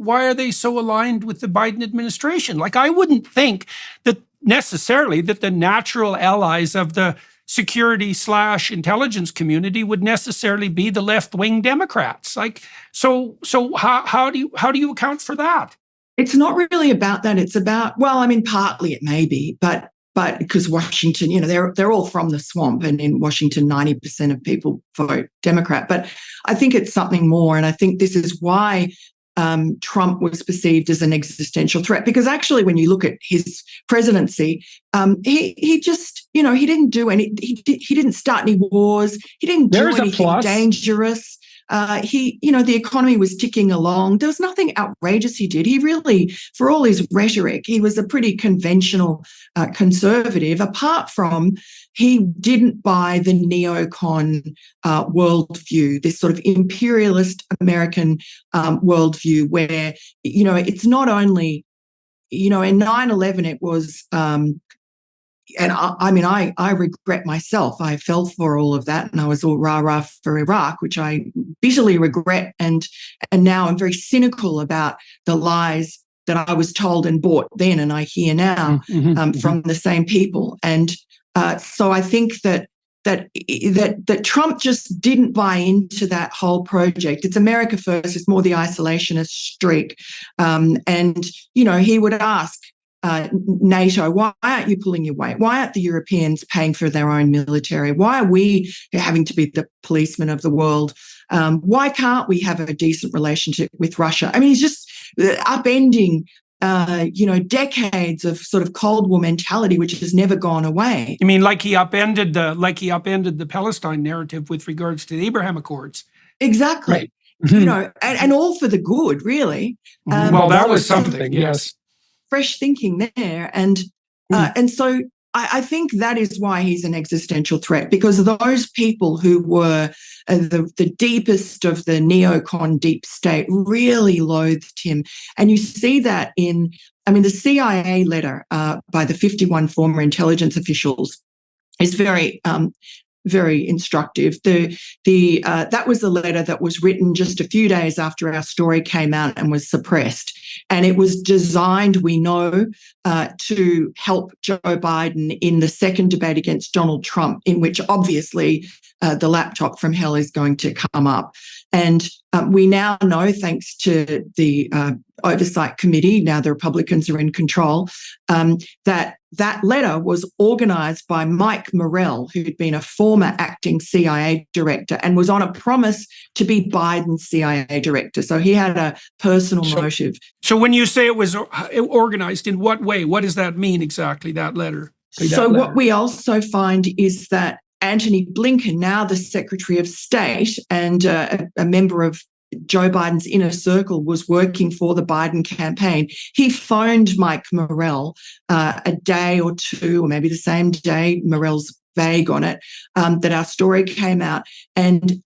why are they so aligned with the Biden administration? Like, I wouldn't think that necessarily that the natural allies of the security/intelligence community would necessarily be the left-wing Democrats. Like, so how do you account for that? It's not really about that. It's about, well, I mean, partly it may be, but because Washington, they're all from the swamp, and in Washington, 90% of people vote Democrat. But I think it's something more, and I think this is why Trump was perceived as an existential threat. Because actually, when you look at his presidency, he just, he didn't do any, he didn't start any wars, he didn't do anything dangerous. The economy was ticking along. There was nothing outrageous he did. He really, for all his rhetoric, he was a pretty conventional conservative, apart from he didn't buy the neocon worldview, this sort of imperialist American worldview where, it's not only, in 9/11, it was, and I regret myself. I fell for all of that, and I was all rah-rah for Iraq, which I bitterly regret. And now I'm very cynical about the lies that I was told and bought then, and I hear now from the same people. And so I think that Trump just didn't buy into that whole project. It's America first. It's more the isolationist streak. And he would ask NATO, why aren't you pulling your weight? Why aren't the Europeans paying for their own military? Why are we having to be the policemen of the world? Why can't we have a decent relationship with Russia? I mean, he's just upending, decades of sort of Cold War mentality, which has never gone away. You mean like he upended the Palestine narrative with regards to the Abraham Accords? Exactly. Right. And all for the good, really. Well, that was something, yes. Fresh thinking there. And so I think that is why he's an existential threat, because those people who were the deepest of the neocon deep state really loathed him. And you see that the CIA letter by the 51 former intelligence officials is very very instructive. That was the letter that was written just a few days after our story came out and was suppressed. And it was designed, we know, to help Joe Biden in the second debate against Donald Trump, in which obviously the laptop from hell is going to come up. And we now know, thanks to the Oversight Committee, now the Republicans are in control, that letter was organised by Mike Morell, who'd been a former acting CIA director and was on a promise to be Biden's CIA director. So he had a personal motive. So when you say it was organised, in what way? What does that mean exactly, that letter? What we also find is that Antony Blinken, now the Secretary of State and a member of Joe Biden's inner circle, was working for the Biden campaign. He phoned Mike Morell a day or two, or maybe the same day, Morell's vague on it, that our story came out. And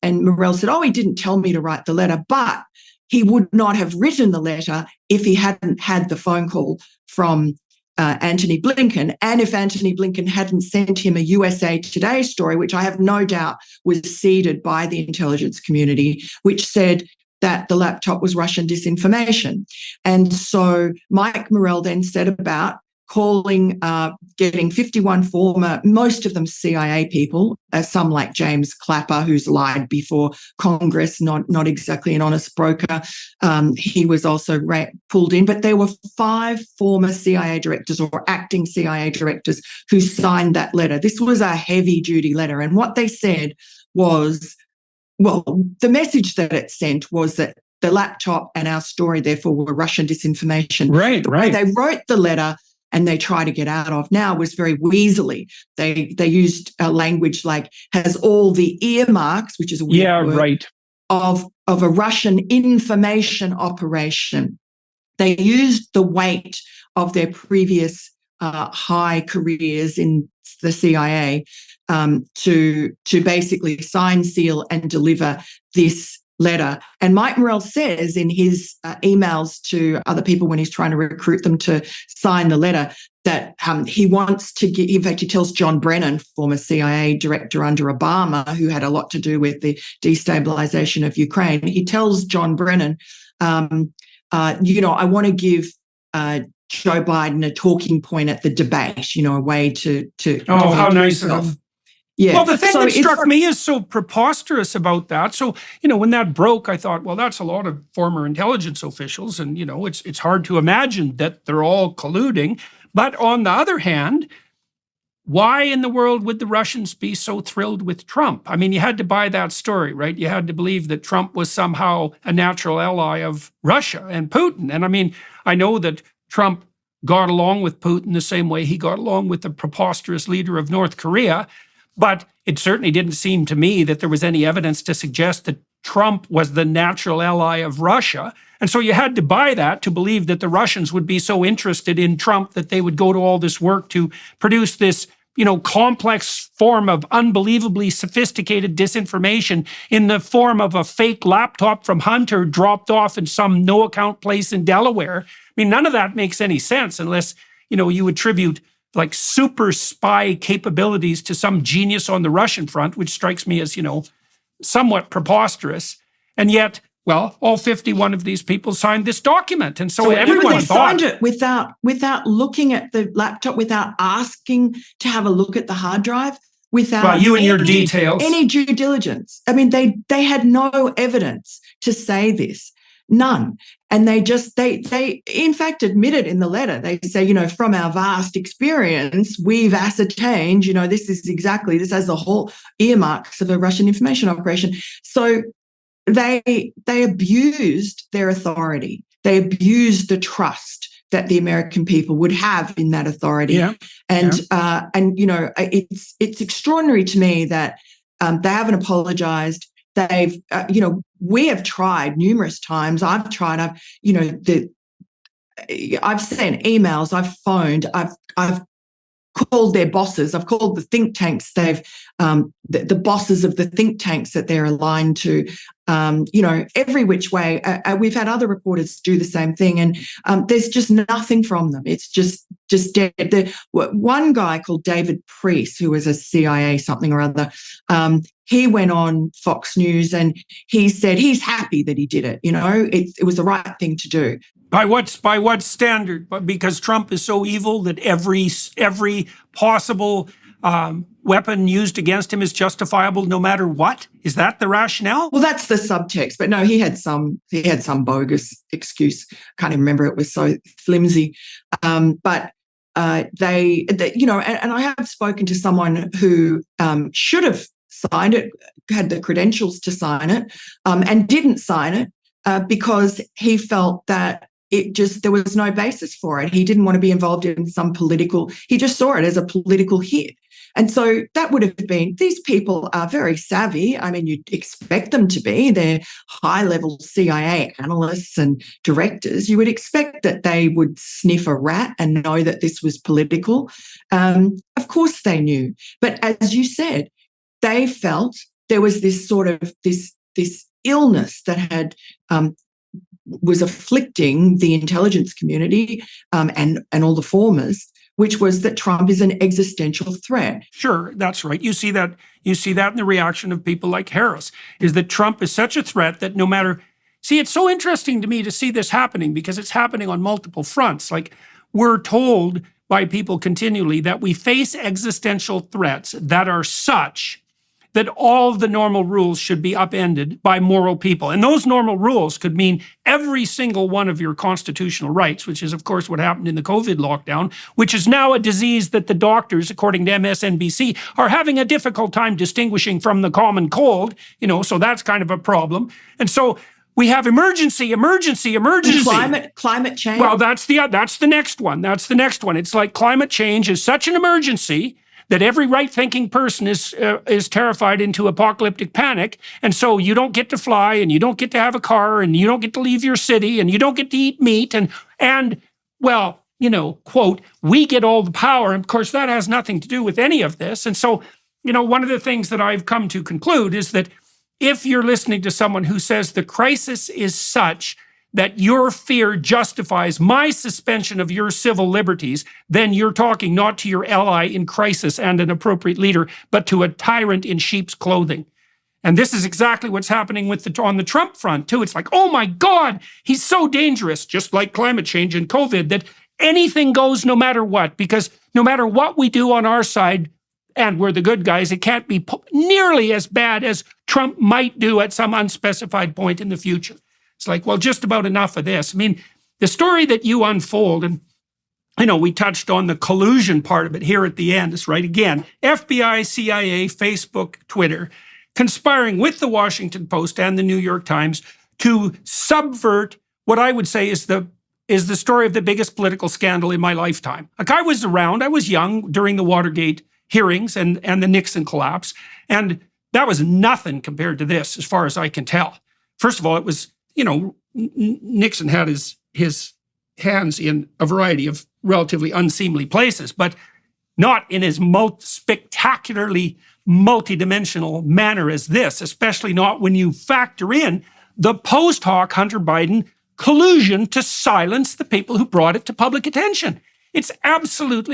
Morell said, he didn't tell me to write the letter, but he would not have written the letter if he hadn't had the phone call from Antony Blinken, and if Antony Blinken hadn't sent him a USA Today story, which I have no doubt was seeded by the intelligence community, which said that the laptop was Russian disinformation. And so Mike Morell then set about getting 51 former, most of them CIA people, some like James Clapper, who's lied before Congress, not exactly an honest broker. He was also pulled in, but there were 5 former CIA directors or acting CIA directors who signed that letter. This was a heavy-duty letter, and what they said was, the message that it sent was that the laptop and our story, therefore, were Russian disinformation. Right. They wrote the letter and they try to get out of now was very weaselly. They used a language like has all the earmarks, which is a weird word, right, of a Russian information operation. They used the weight of their previous high careers in the CIA to basically sign, seal, and deliver this letter. And Mike Morell says in his emails to other people when he's trying to recruit them to sign the letter that he wants to get, in fact, he tells John Brennan, former CIA director under Obama, who had a lot to do with the destabilization of Ukraine, he tells John Brennan, I want to give Joe Biden a talking point at the debate, a way to Oh, how nice of him. Yeah. Well, the thing that struck me as so preposterous about that, so, when that broke, I thought, well, that's a lot of former intelligence officials, and, it's hard to imagine that they're all colluding. But on the other hand, why in the world would the Russians be so thrilled with Trump? I mean, you had to buy that story, right? You had to believe that Trump was somehow a natural ally of Russia and Putin. And I mean, I know that Trump got along with Putin the same way he got along with the preposterous leader of North Korea. But it certainly didn't seem to me that there was any evidence to suggest that Trump was the natural ally of Russia. And so you had to buy that to believe that the Russians would be so interested in Trump that they would go to all this work to produce this, complex form of unbelievably sophisticated disinformation in the form of a fake laptop from Hunter dropped off in some no-account place in Delaware. I mean, none of that makes any sense unless, you attribute like super spy capabilities to some genius on the Russian front, which strikes me as, somewhat preposterous. And yet, well, all 51 of these people signed this document. And so everyone signed it without looking at the laptop, without asking to have a look at the hard drive, without you and your details. Any due diligence. I mean, they had no evidence to say this. None. And they in fact admitted in the letter, they say, from our vast experience, we've ascertained, this has the whole earmarks of a Russian information operation. So they abused their authority. They abused the trust that the American people would have in that authority. Yeah. And it's extraordinary to me that they haven't apologized. They've, we have tried numerous times. I've tried. I've sent emails. I've phoned. I've called their bosses. I've called the think tanks. They've the bosses of the think tanks that they're aligned to. Every which way. We've had other reporters do the same thing, and there's just nothing from them. It's just dead. One guy called David Priest, who was a CIA something or other, he went on Fox News and he said he's happy that he did it. It was the right thing to do. By what standard? Because Trump is so evil that every possible weapon used against him is justifiable no matter what? Is that the rationale? Well, that's the subtext. But no, he had some bogus excuse. Can't even remember. It was so flimsy. But they and I have spoken to someone who should have signed it, had the credentials to sign it, and didn't sign it because he felt that there was no basis for it. He didn't want to be involved in he just saw it as a political hit. And so that would have been, these people are very savvy. I mean, you'd expect them to be. They're high-level CIA analysts and directors. You would expect that they would sniff a rat and know that this was political. Of course they knew. But as you said, they felt there was this sort of, this illness that had was afflicting the intelligence community and all the formers, which was that Trump is an existential threat. Sure, that's right. You see that in the reaction of people like Harris, is that Trump is such a threat that no matter... See, it's so interesting to me to see this happening because it's happening on multiple fronts. Like, we're told by people continually that we face existential threats that are such that all of the normal rules should be upended by moral people. And those normal rules could mean every single one of your constitutional rights, which is, of course, what happened in the COVID lockdown, which is now a disease that the doctors, according to MSNBC, are having a difficult time distinguishing from the common cold, so that's kind of a problem. And so we have emergency. Climate change. Well, that's the next one. That's the next one. It's like climate change is such an emergency that every right-thinking person is terrified into apocalyptic panic, and so you don't get to fly, and you don't get to have a car, and you don't get to leave your city, and you don't get to eat meat, and well, quote, we get all the power. And of course, that has nothing to do with any of this. And so, one of the things that I've come to conclude is that if you're listening to someone who says the crisis is such that your fear justifies my suspension of your civil liberties, then you're talking not to your ally in crisis and an appropriate leader, but to a tyrant in sheep's clothing. And this is exactly what's happening with on the Trump front too. It's like, oh my God, he's so dangerous, just like climate change and COVID, that anything goes no matter what, because no matter what we do on our side, and we're the good guys, it can't be nearly as bad as Trump might do at some unspecified point in the future. It's like, well, just about enough of this. I mean, the story that you unfold, and we touched on the collusion part of it here at the end, is right again, FBI, CIA, Facebook, Twitter, conspiring with the Washington Post and the New York Times to subvert what I would say is the story of the biggest political scandal in my lifetime. Like, I was around, I was young during the Watergate hearings and the Nixon collapse, and that was nothing compared to this, as far as I can tell. First of all, it was, Nixon had his hands in a variety of relatively unseemly places, but not in as spectacularly multidimensional manner as this, especially not when you factor in the post hoc Hunter Biden collusion to silence the people who brought it to public attention. It's absolutely